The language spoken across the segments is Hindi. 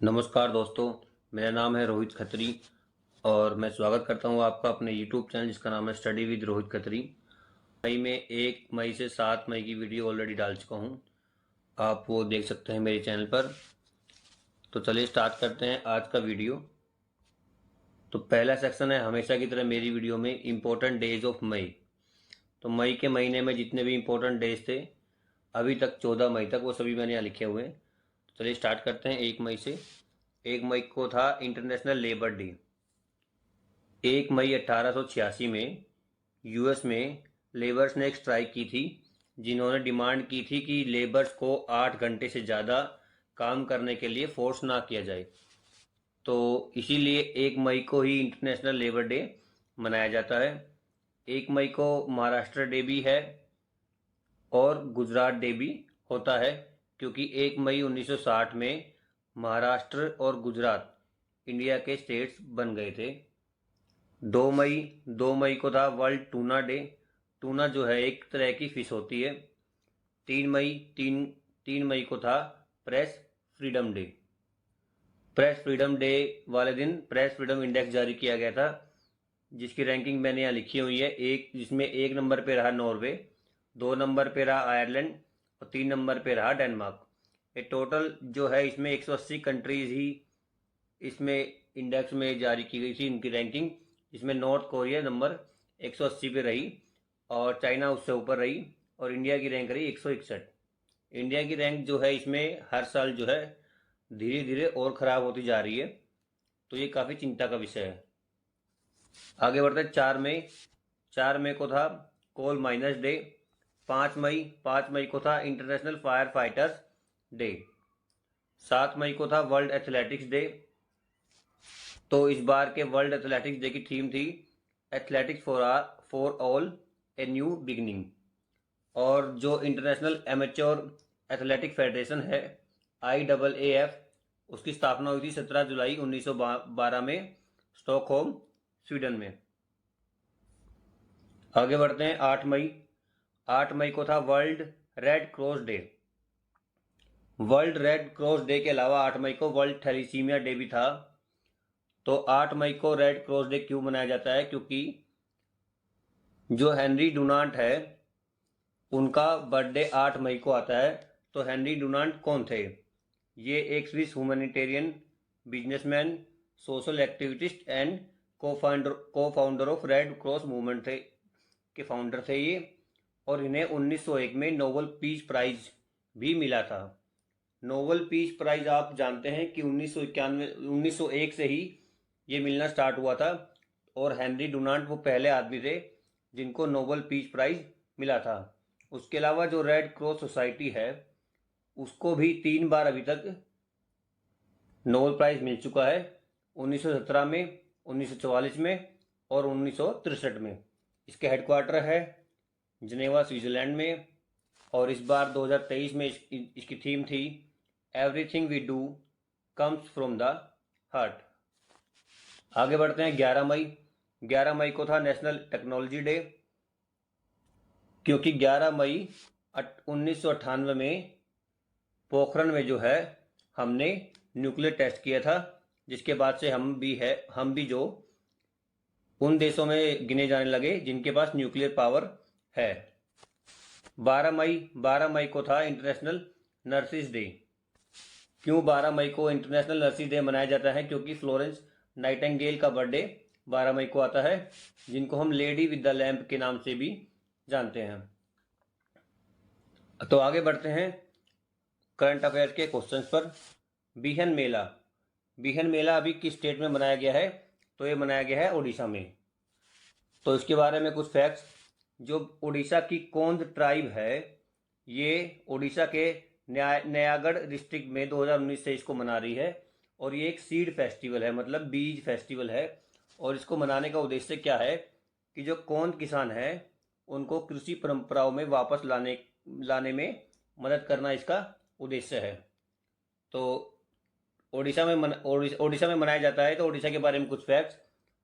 नमस्कार दोस्तों, मेरा नाम है रोहित खत्री और मैं स्वागत करता हूं आपका अपने यूट्यूब चैनल जिसका नाम है स्टडी विद रोहित खत्री। मई में 1 मई से 7 मई की वीडियो ऑलरेडी डाल चुका हूं, आप वो देख सकते हैं मेरे चैनल पर। तो चलिए स्टार्ट करते हैं आज का वीडियो। तो पहला सेक्शन है हमेशा की तरह मेरी वीडियो में इम्पोर्टेंट डेज ऑफ मई। तो मई के महीने में जितने भी इम्पोर्टेंट डेज थे अभी तक 14 मई तक, वो सभी मैंने यहाँ लिखे हुए हैं। तो चलिए स्टार्ट करते हैं 1 मई से। 1 मई को था इंटरनेशनल लेबर डे। 1 मई 1886 में यूएस में लेबर्स ने एक स्ट्राइक की थी, जिन्होंने डिमांड की थी कि लेबर्स को 8 घंटे से ज़्यादा काम करने के लिए फोर्स ना किया जाए। तो इसीलिए 1 मई को ही इंटरनेशनल लेबर डे मनाया जाता है। 1 मई को महाराष्ट्र डे भी है और गुजरात डे भी होता है, क्योंकि 1 मई 1960 में महाराष्ट्र और गुजरात इंडिया के स्टेट्स बन गए थे। 2 मई 2 मई को था वर्ल्ड टूना डे। टूना जो है एक तरह की फिश होती है। 3 मई को था press freedom day. Press freedom day वाले दिन प्रेस फ्रीडम इंडेक्स जारी किया गया था, जिसकी रैंकिंग मैंने यहाँ लिखी हुई है। जिसमें 1 नंबर पे रहा नॉर्वे, 2 नंबर पे रहा आयरलैंड और 3 नंबर पे रहा डेनमार्क। ये टोटल जो है इसमें 180 कंट्रीज ही इसमें इंडेक्स में जारी की गई थी इनकी रैंकिंग। इसमें नॉर्थ कोरिया नंबर 180 पे रही और चाइना उससे ऊपर रही और इंडिया की रैंक रही 161। इंडिया की रैंक जो है इसमें हर साल जो है धीरे धीरे और ख़राब होती जा रही है, तो ये काफ़ी चिंता का विषय है। आगे बढ़ते हैं 4 मई। 4 मई को था कोल माइनर्स डे। 5 मई को था इंटरनेशनल फायर फाइटर्स डे। 7 मई को था वर्ल्ड एथलेटिक्स डे। तो इस बार के वर्ल्ड एथलेटिक्स डे की थीम थी athletics for all a new beginning. और जो इंटरनेशनल एमेच्योर एथलेटिक फेडरेशन है IAAF, उसकी स्थापना हुई थी 17 जुलाई 1912 में स्टॉकहोम स्वीडन में। आगे बढ़ते हैं 8 मई। 8 मई को था world red cross day. World red cross day के अलावा 8 मई को वर्ल्ड थैलीसीमिया डे भी था। तो 8 मई को रेड क्रॉस डे क्यों मनाया जाता है? क्योंकि जो हेनरी डुनांट है उनका बर्थडे 8 मई को आता है। तो हेनरी डुनांट कौन थे? ये एक Swiss humanitarian, businessman, social activist and co founder of Red Cross movement थे के फाउंडर थे ये। और इन्हें 1901 में नोबेल पीस प्राइज भी मिला था। नोबेल पीस प्राइज आप जानते हैं कि 1901 से ही ये मिलना स्टार्ट हुआ था और हेनरी डुनांट वो पहले आदमी थे जिनको नोबेल पीस प्राइज मिला था। उसके अलावा जो रेड क्रॉस सोसाइटी है उसको भी 3 बार अभी तक नोबेल प्राइज मिल चुका है, 1917 में, 1944 में और 1963 में। इसके हेडक्वार्टर है जिनेवा स्विट्जरलैंड में। और इस बार 2023 में इसकी थीम थी everything we do comes from the heart. आगे बढ़ते हैं 11 मई। 11 मई को था नेशनल टेक्नोलॉजी डे, क्योंकि 11 मई 1998 में पोखरण में जो है हमने न्यूक्लियर टेस्ट किया था, जिसके बाद से हम भी जो उन देशों में गिने जाने लगे जिनके पास न्यूक्लियर पावर है। 12 मई को था इंटरनेशनल नर्सिस डे। क्यों 12 मई को इंटरनेशनल नर्सिस डे मनाया जाता है? क्योंकि फ्लोरेंस नाइटिंगेल का बर्थडे 12 मई को आता है, जिनको हम लेडी विद द लैम्प के नाम से भी जानते हैं। तो आगे बढ़ते हैं करंट अफेयर्स के क्वेश्चंस पर। बिहन मेला। बिहन मेला अभी किस स्टेट में मनाया गया है? तो ये मनाया गया है उड़ीसा में। तो इसके बारे में कुछ फैक्ट्स। जो उड़ीसा की कोंद ट्राइब है ये उड़ीसा के नयागढ़ डिस्ट्रिक्ट में 2019 से इसको मना रही है। और ये एक सीड फेस्टिवल है, मतलब बीज फेस्टिवल है। और इसको मनाने का उद्देश्य क्या है कि जो कोंद किसान हैं उनको कृषि परंपराओं में वापस लाने में मदद करना इसका उद्देश्य है। तो ओडिशा में मनाया जाता है। तो ओडिशा के बारे में कुछ फैक्ट्स।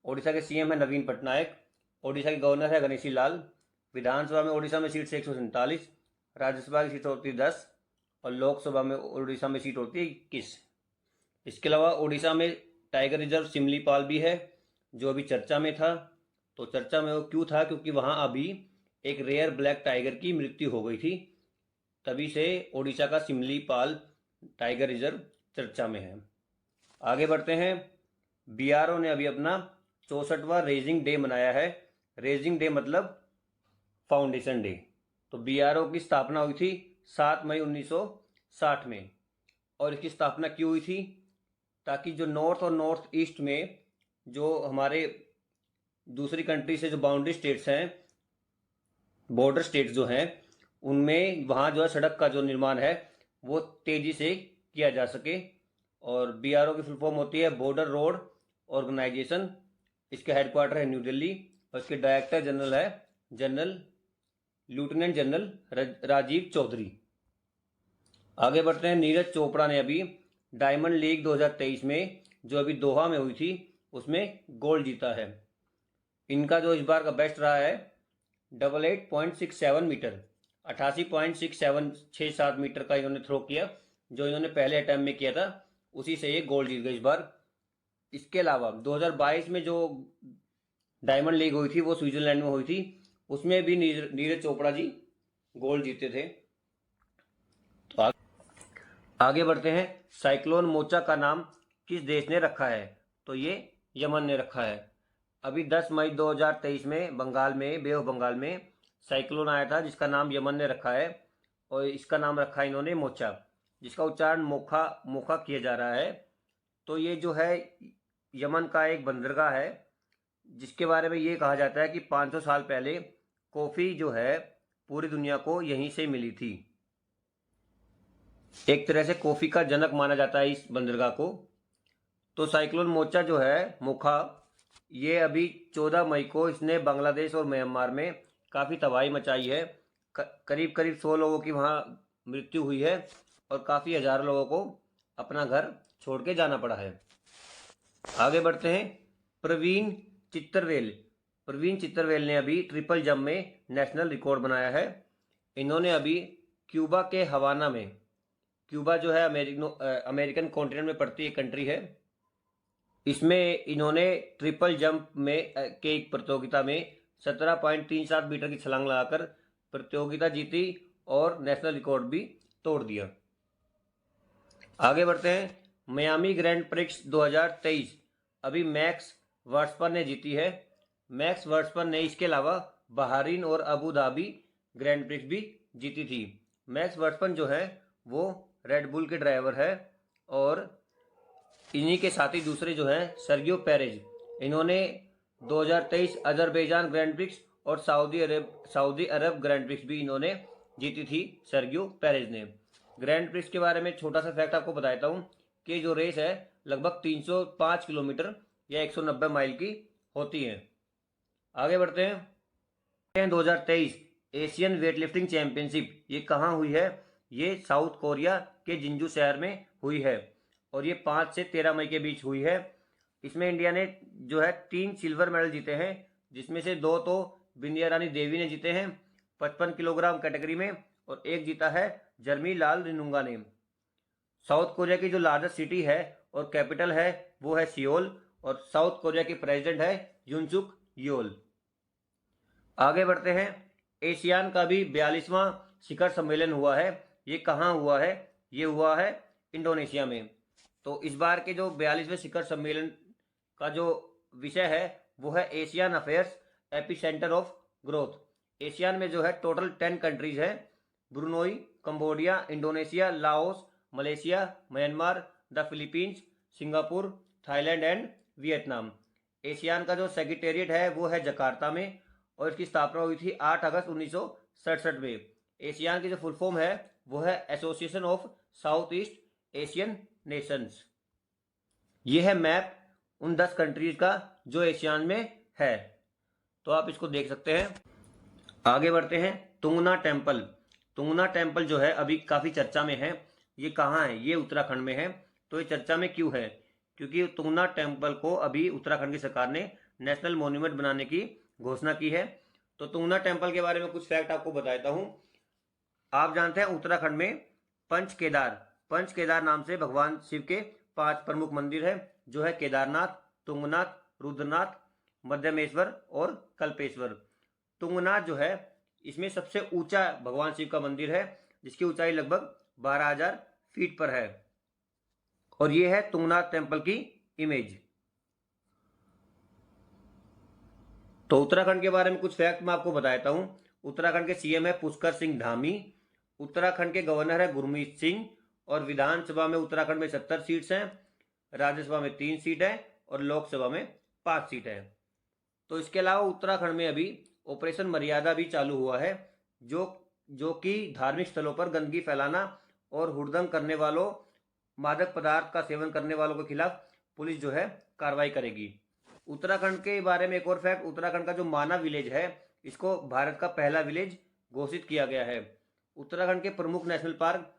ओडिशा के सीएम है नवीन पटनायक। ओडिशा के गवर्नर है गणेशी लाल। विधानसभा में ओडिशा में सीट 147, राज्यसभा की सीट होती है 10 और लोकसभा में ओडिशा में सीट होती है 21। इसके अलावा उड़ीसा में टाइगर रिजर्व सिमलीपाल भी है, जो अभी चर्चा में था। तो चर्चा में वो क्यों था? क्योंकि वहाँ अभी एक रेयर ब्लैक टाइगर की मृत्यु हो गई थी, तभी से उड़ीसा का सिमलीपाल टाइगर रिजर्व चर्चा में है। आगे बढ़ते हैं। बीआरओ ने अभी अपना 64वां रेजिंग डे मनाया है। रेजिंग डे मतलब फाउंडेशन डे। तो बीआरओ की स्थापना हुई थी 7 मई 1960 में। और इसकी स्थापना क्यों हुई थी? ताकि जो नॉर्थ और नॉर्थ ईस्ट में जो हमारे दूसरी कंट्री से जो बाउंड्री स्टेट्स हैं, बॉर्डर स्टेट्स जो हैं, उनमें वहाँ जो है सड़क का जो निर्माण है वो तेज़ी से किया जा सके। और बीआरओ की फुल फॉर्म होती है बॉर्डर रोड ऑर्गेनाइजेशन। इसका हेडक्वार्टर है न्यू दिल्ली और इसके डायरेक्टर जनरल है लेफ्टिनेंट जनरल राजीव चौधरी। आगे बढ़ते हैं। नीरज चोपड़ा ने अभी डायमंड लीग 2023 में जो अभी दोहा में हुई थी उसमें गोल्ड जीता है। इनका जो इस बार का बेस्ट रहा है 88.67 मीटर, 88.67 मीटर का इन्होंने थ्रो किया, जो इन्होंने पहले अटैम्प्ट में किया था उसी से ये गोल्ड जीत गए इस बार। इसके अलावा 2022 में जो डायमंड लीग हुई थी वो स्विट्जरलैंड में हुई थी, उसमें भी नीरज चोपड़ा जी गोल्ड जीते थे। तो आगे बढ़ते हैं। साइक्लोन मोचा का नाम किस देश ने रखा है? तो ये यमन ने रखा है। अभी 10 मई 2023 में बंगाल में, बे ऑफ बंगाल में साइक्लोन आया था जिसका नाम यमन ने रखा है। और इसका नाम रखा है इन्होंने मोचा, जिसका उच्चारण मोखा मोखा किया जा रहा है। तो ये जो है यमन का एक बंदरगाह है, जिसके बारे में ये कहा जाता है कि 500 साल पहले कॉफ़ी जो है पूरी दुनिया को यहीं से मिली थी। एक तरह से कॉफ़ी का जनक माना जाता है इस बंदरगाह को। तो साइक्लोन मोचा जो है मोखा, ये अभी 14 मई को इसने बांग्लादेश और म्यांमार में काफ़ी तबाही मचाई है। करीब करीब 100 लोगों की वहाँ मृत्यु हुई है और काफ़ी हज़ारों लोगों को अपना घर छोड़ के जाना पड़ा है। आगे बढ़ते हैं। प्रवीण चित्तरवेल ने अभी ट्रिपल जंप में नेशनल रिकॉर्ड बनाया है। इन्होंने अभी क्यूबा के हवाना में, क्यूबा जो है अमेरिकन कॉन्टिनेंट में पड़ती एक कंट्री है, इसमें इन्होंने ट्रिपल जंप में के एक प्रतियोगिता में 17.37 मीटर की छलांग लगाकर प्रतियोगिता जीती और नेशनल रिकॉर्ड भी तोड़ दिया। आगे बढ़ते हैं। मियामी ग्रैंड प्रिक्स 2023 अभी मैक्स वर्स्टपन ने जीती है। मैक्स वर्स्टपन ने इसके अलावा बहरीन और अबू धाबी ग्रैंड प्रिक्स भी जीती थी। मैक्स वर्स्टपन जो है वो रेड बुल के ड्राइवर है और इन्हीं के साथ ही दूसरे जो हैं सर्गियो पेरेज, इन्होंने 2023 अजरबैजान ग्रैंड प्रिक्स और सऊदी अरब ग्रैंड प्रिक्स भी इन्होंने जीती थी सर्गियो पेरेज ने। ग्रैंड प्रिक्स के बारे में छोटा सा फैक्ट आपको बताता हूँ कि जो रेस है लगभग 305 किलोमीटर या 190 माइल की होती है। आगे बढ़ते हैं। 2023 एशियन वेटलिफ्टिंग चैंपियनशिप ये कहाँ हुई है? ये साउथ कोरिया के जिंजू शहर में हुई है और ये 5 से 13 मई के बीच हुई है। इसमें इंडिया ने जो है 3 सिल्वर मेडल जीते हैं, जिसमें से 2 तो बिंदिया रानी देवी ने जीते हैं 55 किलोग्राम कैटेगरी में और एक जीता है जर्मी लाल रिनुंगा ने। साउथ कोरिया की जो लार्जेस्ट सिटी है और कैपिटल है वो है सियोल और साउथ कोरिया के प्रेसिडेंट है यूनसुक योल। आगे बढ़ते हैं। एशियान का भी 42वां शिखर सम्मेलन हुआ है। ये कहाँ हुआ है? ये हुआ है इंडोनेशिया में। तो इस बार के जो 42वें शिखर सम्मेलन का जो विषय है वो है Asian affairs epicentre of growth. ASEAN में जो है टोटल 10 कंट्रीज है, Brunei, Cambodia, Indonesia, Laos, Malaysia, Myanmar, the Philippines, Singapore, Thailand and Vietnam. ASEAN का जो सेक्रेटेरिएट है वो है जकार्ता में और इसकी स्थापना हुई थी 8 अगस्त 1967 में। एशियान की जो फुल फॉर्म है वो है association of south east Asian Nations. ये है मैप उन 10 कंट्रीज का जो एशियान में है, तो आप इसको देख सकते हैं। आगे बढ़ते हैं। तुंगना टेम्पल जो है अभी काफ़ी चर्चा में है। ये कहाँ है? ये उत्तराखंड में है। तो ये चर्चा में क्यों है? क्योंकि तुंगना टेम्पल को अभी उत्तराखंड की सरकार ने नेशनल मॉन्यूमेंट बनाने की घोषणा की है। तो तुंगना टेम्पल के बारे में कुछ फैक्ट आपको बताता हूँ। आप जानते हैं उत्तराखंड में पंच केदार नाम से भगवान शिव के 5 प्रमुख मंदिर है, जो है केदारनाथ, तुंगनाथ, रुद्रनाथ, मध्यमेश्वर और कल्पेश्वर। तुंगनाथ जो है इसमें सबसे ऊंचा भगवान शिव का मंदिर है, जिसकी ऊंचाई लगभग 12,000 फीट पर है, और ये है तुंगनाथ टेम्पल की इमेज। तो उत्तराखंड के बारे में कुछ फैक्ट मैं आपको बताता हूं। उत्तराखंड के सीएम है पुष्कर सिंह धामी, उत्तराखंड के गवर्नर है गुरमीत सिंह, और विधानसभा में उत्तराखंड में 70 सीट्स हैं, राज्यसभा में 3 सीट है और लोकसभा में 5 सीट है। तो इसके अलावा उत्तराखंड में अभी ऑपरेशन मर्यादा भी चालू हुआ है, जो कि धार्मिक स्थलों पर गंदगी फैलाना और हुड़दंग करने वालों, मादक पदार्थ का सेवन करने वालों के खिलाफ पुलिस जो है कार्रवाई करेगी। उत्तराखंड के बारे में एक और फैक्ट, उत्तराखंड का जो माना विलेज है, इसको भारत का पहला विलेज घोषित किया गया है। उत्तराखंड के प्रमुख नेशनल पार्क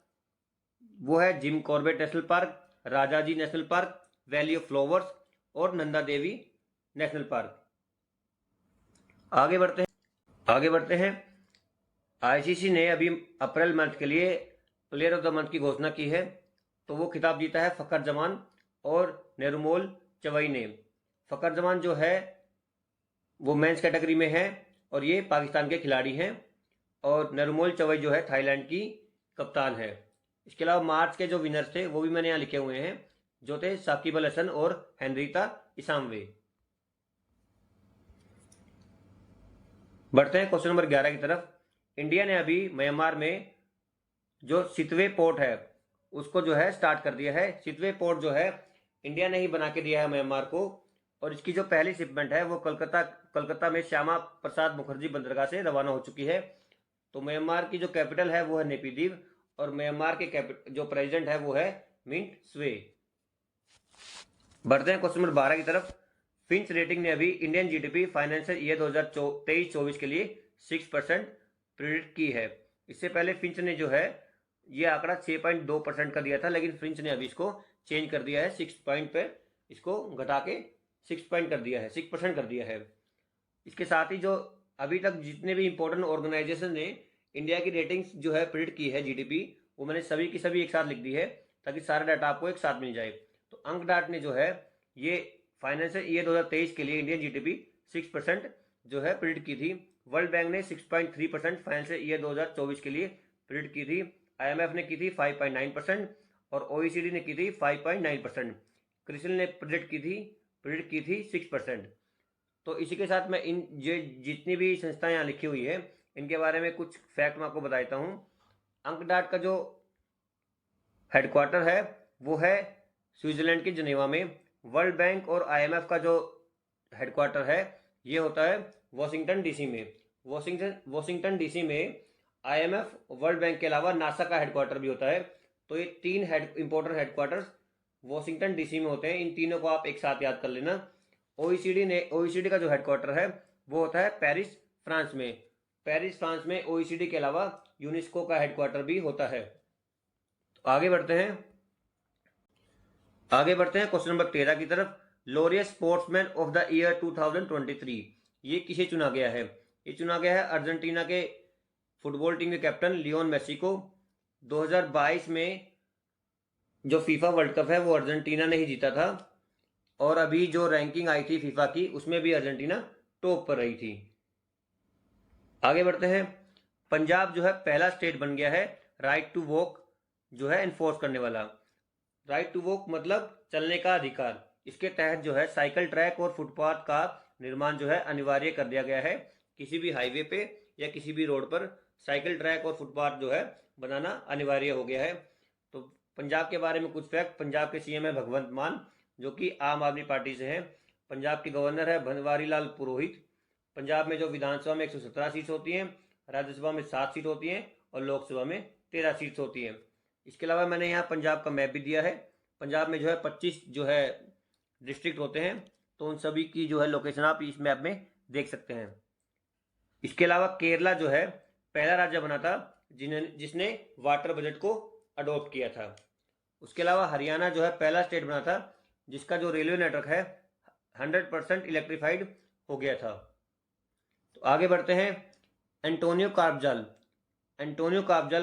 वो है Jim Corbett national park, Rajaji national park, valley of flowers और नंदा देवी नेशनल पार्क। आगे बढ़ते हैं। आईसीसी ने अभी अप्रैल मंथ के लिए प्लेयर ऑफ द मंथ की घोषणा की है, तो वो खिताब जीता है फखर जमान और नेरुमोल चवई ने। फखर जमान जो है वो मेंस कैटेगरी में है और ये पाकिस्तान के खिलाड़ी हैं, और नेरुमोल चवई जो है थाईलैंड की कप्तान है। इसके अलावा मार्च के जो विनर्स थे वो भी मैंने यहाँ लिखे हुए हैं, जो थे साकिब अल हसन और हेनरीता इसामवे। बढ़ते हैं क्वेश्चन नंबर 11 की तरफ। इंडिया ने अभी म्यांमार में जो सितवे पोर्ट है उसको जो है स्टार्ट कर दिया है। सितवे पोर्ट जो है इंडिया ने ही बना के दिया है म्यांमार को, और इसकी जो पहली शिपमेंट है वो कलकत्ता में श्यामा प्रसाद मुखर्जी बंदरगाह से रवाना हो चुकी है। तो म्यांमार की जो कैपिटल है वो है नेपीदीव, और म्यांमार के जो प्रेसिडेंट है वो है मिंट स्वे। बढ़ते हैं क्वेश्चन नंबर 12 की तरफ। फिंच रेटिंग ने अभी इंडियन जीडीपी फाइनेंशियल ईयर 2023-24 के लिए 6% प्रिडिक्ट की है। इससे पहले फिंच ने जो है ये आंकड़ा 6.2% का दिया था, लेकिन फिंच ने अभी इसको चेंज कर दिया है, 6 पॉइंट पे इसको घटा के 6% कर दिया है। इसके साथ ही जो अभी तक जितने भी इंपॉर्टेंट ऑर्गेनाइजेशन ने इंडिया की रेटिंग्स जो है प्रिडिक्ट की है जीडीपी, वो मैंने सभी की सभी एक साथ लिख दी है, ताकि सारा डाटा आपको एक साथ मिल जाए। तो अंक डाट ने जो है ये फाइनेंशियल ईयर 2023 के लिए इंडियन जीडीपी 6% जो है प्रिडिक्ट की थी। वर्ल्ड बैंक ने 6.3% फाइनेंशियल ईयर 2024 के लिए प्रिडिक्ट की थी। IMF ने की थी 5.9% और OECD ने की थी 5.9%। क्रिसिल ने प्रिडिक्ट की थी 6%। तो इसी के साथ मैं इन जितनी भी संस्थाएं यहाँ लिखी हुई है इनके बारे में कुछ फैक्ट मैं आपको बताता हूँ। अंकडाट का जो हेडक्वार्टर है वो है स्विट्जरलैंड के जिनेवा में। वर्ल्ड बैंक और IMF का जो हेडक्वार्टर है ये होता है वॉशिंगटन डीसी में। वॉशिंगटन डीसी में IMF, वर्ल्ड बैंक के अलावा नासा का हेडक्वार्टर भी होता है। तो ये 3 इंपॉर्टेंट हेडक्वार्टर्स वॉशिंगटन डीसी में होते हैं। इन तीनों को आप एक साथ याद कर लेना। OECD का जो हेडक्वार्टर है वो होता है पेरिस फ्रांस में। OECD के अलावा यूनेस्को का हेडक्वार्टर भी होता है। तो आगे बढ़ते हैं क्वेश्चन नंबर 13 की तरफ। Laureus sportsman of the year 2023 ये किसे चुना गया है? ये चुना गया है अर्जेंटीना के फुटबॉल टीम के कैप्टन लियोन मेसी को। 2022 में जो फीफा वर्ल्ड कप है वो अर्जेंटीना ने ही जीता था, और अभी जो रैंकिंग आई थी फीफा की उसमें भी अर्जेंटीना टॉप पर रही थी। आगे बढ़ते हैं। पंजाब जो है पहला स्टेट बन गया है राइट टू वॉक जो है एनफोर्स करने वाला। राइट टू वॉक मतलब चलने का अधिकार। इसके तहत जो है साइकिल ट्रैक और फुटपाथ का निर्माण जो है अनिवार्य कर दिया गया है। किसी भी हाईवे पे या किसी भी रोड पर साइकिल ट्रैक और फुटपाथ जो है बनाना अनिवार्य हो गया है। तो पंजाब के बारे में कुछ फैक्ट। पंजाब के सीएम है भगवंत मान, जो कि आम आदमी पार्टी से हैं। पंजाब के गवर्नर है बनवारी लाल पुरोहित। पंजाब में जो विधानसभा में 117 सीट होती हैं, राज्यसभा में 7 सीट होती हैं और लोकसभा में 13 सीट होती हैं। इसके अलावा मैंने यहाँ पंजाब का मैप भी दिया है। पंजाब में जो है 25 जो है डिस्ट्रिक्ट होते हैं, तो उन सभी की जो है लोकेशन आप इस मैप में देख सकते हैं। इसके अलावा केरला जो है पहला राज्य बना था जिसने वाटर बजट को अडॉप्ट किया था। उसके अलावा हरियाणा जो है पहला स्टेट बना था जिसका जो रेलवे नेटवर्क है 100% इलेक्ट्रीफाइड हो गया था। तो आगे बढ़ते हैं। एंटोनियो कार्पजाल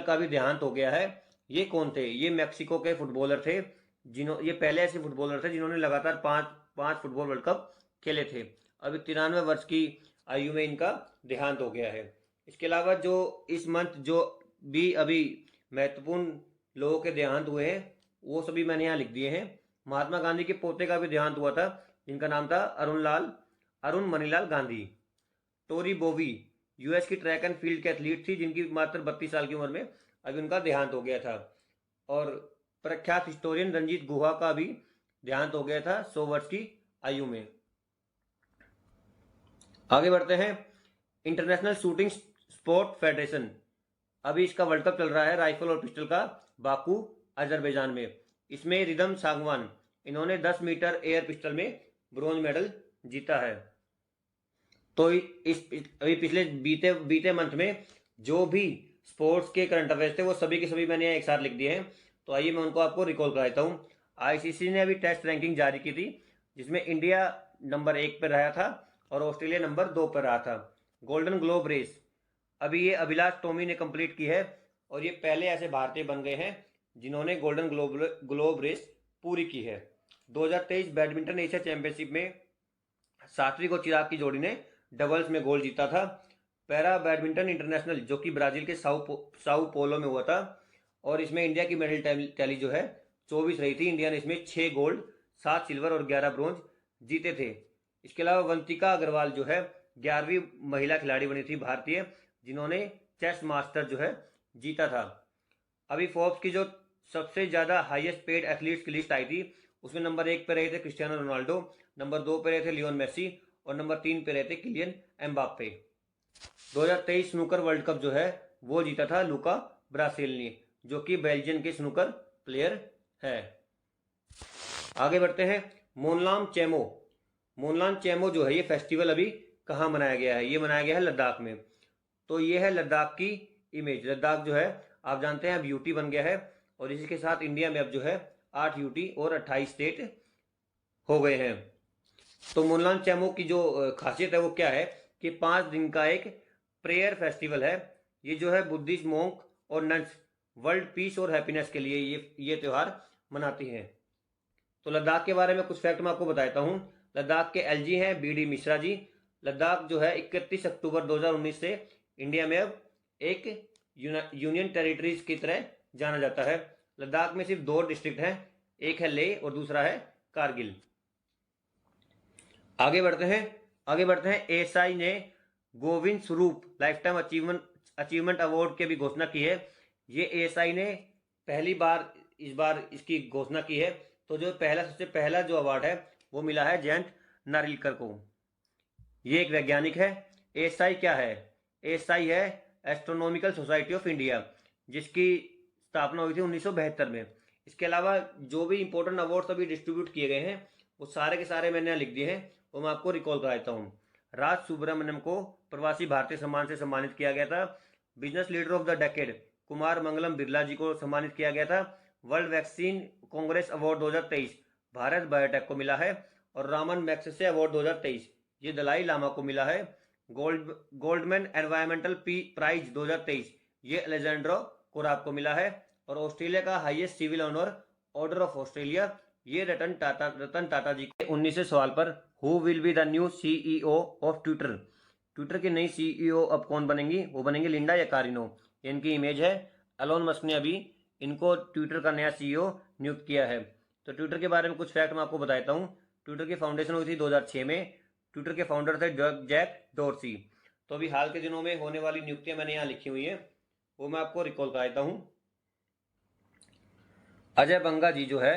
का भी देहांत हो गया है। ये कौन थे? ये मैक्सिको के फुटबॉलर थे ये पहले ऐसे फुटबॉलर थे जिन्होंने लगातार पाँच फुटबॉल वर्ल्ड कप खेले थे। अभी 93 वर्ष की आयु में इनका देहांत हो गया है। इसके अलावा जो इस मंथ जो भी अभी महत्वपूर्ण लोगों के देहांत हुए हैं वो सभी मैंने यहाँ लिख दिए हैं। महात्मा गांधी के पोते का भी देहांत हुआ था, जिनका नाम था अरुण मणिलाल गांधी। टोरी बोवी यूएस की ट्रैक एंड फील्ड के एथलीट थी, जिनकी मात्र 32 साल की उम्र में अभी उनका देहांत हो गया था। और प्रख्यात हिस्टोरियन रंजीत गुहा का भी देहांत हो गया था 100 वर्ष की आयु में। आगे बढ़ते हैं। इंटरनेशनल शूटिंग स्पोर्ट फेडरेशन, अभी इसका वर्ल्ड कप चल रहा है राइफल और पिस्टल का, बाकू अजरबैजान में। इसमें रिदम सांगवान, इन्होंने 10 मीटर एयर पिस्टल में ब्रॉन्ज मेडल जीता है। तो इस अभी पिछले बीते मंथ में जो भी स्पोर्ट्स के करंट अफेयर्स थे वो सभी के सभी मैंने एक साथ लिख दिए हैं। तो आइए मैं उनको आपको रिकॉल कराता हूँ। आईसीसी ने अभी टेस्ट रैंकिंग जारी की थी, जिसमें इंडिया नंबर 1 पर रहा था और ऑस्ट्रेलिया नंबर 2 पर रहा था। गोल्डन ग्लोब रेस अभी ये अभिलाष टोमी ने कंप्लीट की है और ये पहले ऐसे भारतीय बन गए हैं जिन्होंने गोल्डन ग्लोब रेस पूरी की है। 2023 बैडमिंटन एशिया चैंपियनशिप में सात्विक और चिराग की जोड़ी ने डबल्स में गोल्ड जीता था। पैरा बैडमिंटन इंटरनेशनल जो कि ब्राजील के साउ पोलो में हुआ था और इसमें इंडिया की मेडल टैली जो है 24 रही थी। इंडिया ने इसमें 6 गोल्ड, 7 सिल्वर और 11 ब्रोंज जीते थे। इसके अलावा वंतिका अग्रवाल जो है 11वीं महिला खिलाड़ी बनी थी भारतीय, जिन्होंने चेस मास्टर जो है जीता था। अभी फोर्ब्स की जो सबसे ज़्यादा हाईएस्ट पेड एथलीट्स की लिस्ट आई थी उसमें नंबर 1 पे रहे थे क्रिस्टियानो रोनाल्डो, नंबर 2 पे रहे थे लियोन मेसी और नंबर 3 पे रहे थे Kylian Mbappe. 2023 snooker world cup जो है वो जीता था लुका ब्रासिल ने, जो कि बेल्जियम के स्नूकर प्लेयर है। आगे बढ़ते हैं। मोनलाम चेमो जो है ये फेस्टिवल अभी कहाँ मनाया गया है? ये मनाया गया है लद्दाख में। तो ये है लद्दाख की इमेज। लद्दाख जो है आप जानते हैं अब यूटी बन गया है और इसी के साथ इंडिया में अब जो है 8 यूटी और 28 स्टेट हो गए हैं। तो मोनलाम चेमो की जो खासियत है वो क्या है कि 5 दिन का एक प्रेयर फेस्टिवल है। ये जो है बुद्धिस्ट मोंक और नन्स वर्ल्ड पीस और हैप्पीनेस के लिए ये त्यौहार मनाती हैं। तो लद्दाख के बारे में कुछ फैक्ट मैं आपको बताता हूँ। लद्दाख के एलजी हैं बीडी मिश्रा जी। लद्दाख जो है 31 अक्टूबर 2019 से इंडिया में अब एक यूनियन टेरिटरीज की तरह जाना जाता है। लद्दाख में सिर्फ 2 डिस्ट्रिक्ट हैं, एक है लेह और दूसरा है कारगिल। आगे बढ़ते हैं। एएसआई ने Govind Swarup life time achievement award की भी घोषणा की है। ये एएसआई ने पहली बार इस बार इसकी घोषणा की है। तो जो सबसे पहला जो अवार्ड है वो मिला है जयंत नारिलकर को। ये एक वैज्ञानिक है। एएसआई क्या है? एएसआई है एस्ट्रोनॉमिकल सोसाइटी ऑफ इंडिया, जिसकी स्थापना हुई थी 1972 में। इसके अलावा जो भी इंपॉर्टेंट अवार्ड्स अभी डिस्ट्रीब्यूट किए गए हैं वो सारे के सारे मैंने लिख दिए हैं, वो मैं आपको रिकॉल कराता हूँ। राज सुब्रमण्यम को प्रवासी भारतीय सम्मान से सम्मानित किया गया था। Business leader of the decade Kumar Mangalam Birla ji को सम्मानित किया गया था। World vaccine congress award 2023 Bharat Biotech को मिला है। और रामन मैग्सेसे अवार्ड 2023 ये दलाई लामा को मिला है। गोल्डमैन एनवायरमेंटल प्राइज 2023 ये अलेजेंड्रो कोराब को मिला है। और ऑस्ट्रेलिया का highest civil honour order of Australia ये रतन टाटा जी के 19वें सवाल पर who will be the new CEO of Twitter की नई सीईओ अब कौन बनेंगी? वो बनेंगे लिंडा या कारिनो। इनकी इमेज है। एलोन मस्क ने अभी इनको ट्विटर का नया सीईओ नियुक्त किया है। तो ट्विटर के बारे में कुछ फैक्ट मैं आपको बताता हूँ। ट्विटर की फाउंडेशन हुई थी 2006 में। ट्विटर के फाउंडर थे जैक डोर्सी। तो अभी हाल के दिनों में होने वाली नियुक्तियां मैंने यहाँ लिखी हुई हैं, वो मैं आपको रिकॉल कराता हूँ। अजय बंगा जी जो है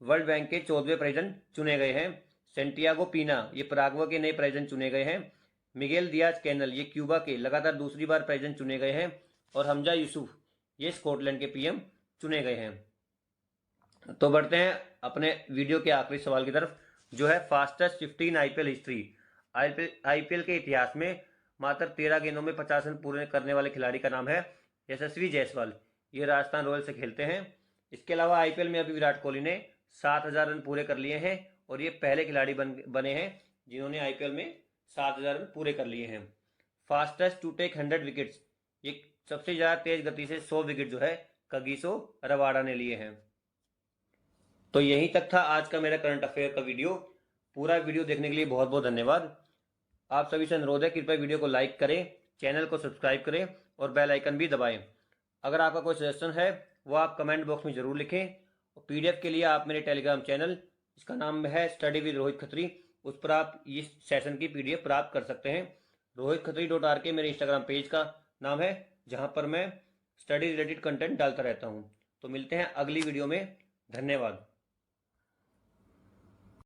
वर्ल्ड बैंक के 14वें प्रेसिडेंट चुने गए हैं। सेंटियागो पीना ये पराग्वे के नए प्रेसिडेंट चुने गए हैं। मिगेल दियाज कैनल ये क्यूबा के लगातार दूसरी बार प्रेसिडेंट चुने गए हैं। और हमजा यूसुफ ये स्कॉटलैंड के पीएम चुने गए हैं। तो बढ़ते हैं अपने वीडियो के आखिरी सवाल की तरफ, जो है फास्टेस्ट 15 आईपीएल हिस्ट्री। आईपीएल के इतिहास में मात्र 13 गेंदों में 50 रन पूरे करने वाले खिलाड़ी का नाम है यशस्वी जायसवाल। ये राजस्थान रॉयल्स से खेलते हैं। इसके अलावा आईपीएल में अभी विराट कोहली ने 7000 रन पूरे कर लिए हैं और ये पहले खिलाड़ी बने हैं जिन्होंने आईपीएल में 7000 रन पूरे कर लिए हैं। फास्टेस्ट टू टेक 100 विकेट्स ये सबसे ज़्यादा तेज गति से 100 विकेट जो है कगिसो रबाडा ने लिए हैं। तो यहीं तक था आज का मेरा करंट अफेयर का वीडियो। पूरा वीडियो देखने के लिए बहुत बहुत धन्यवाद। आप सभी से अनुरोध है, कृपया वीडियो को लाइक करें, चैनल को सब्सक्राइब करें और बेल आइकन भी दबाएं। अगर आपका कोई सजेशन है वो आप कमेंट बॉक्स में ज़रूर लिखें। और PDF के लिए आप मेरे टेलीग्राम चैनल, इसका नाम है स्टडी विद रोहित खत्री, उस पर आप इस सेशन की PDF प्राप्त कर सकते हैं। rohitKhatri.rk मेरे इंस्टाग्राम पेज का नाम है, जहां पर मैं स्टडी रिलेटेड कंटेंट डालता रहता हूं। तो मिलते हैं अगली वीडियो में। धन्यवाद।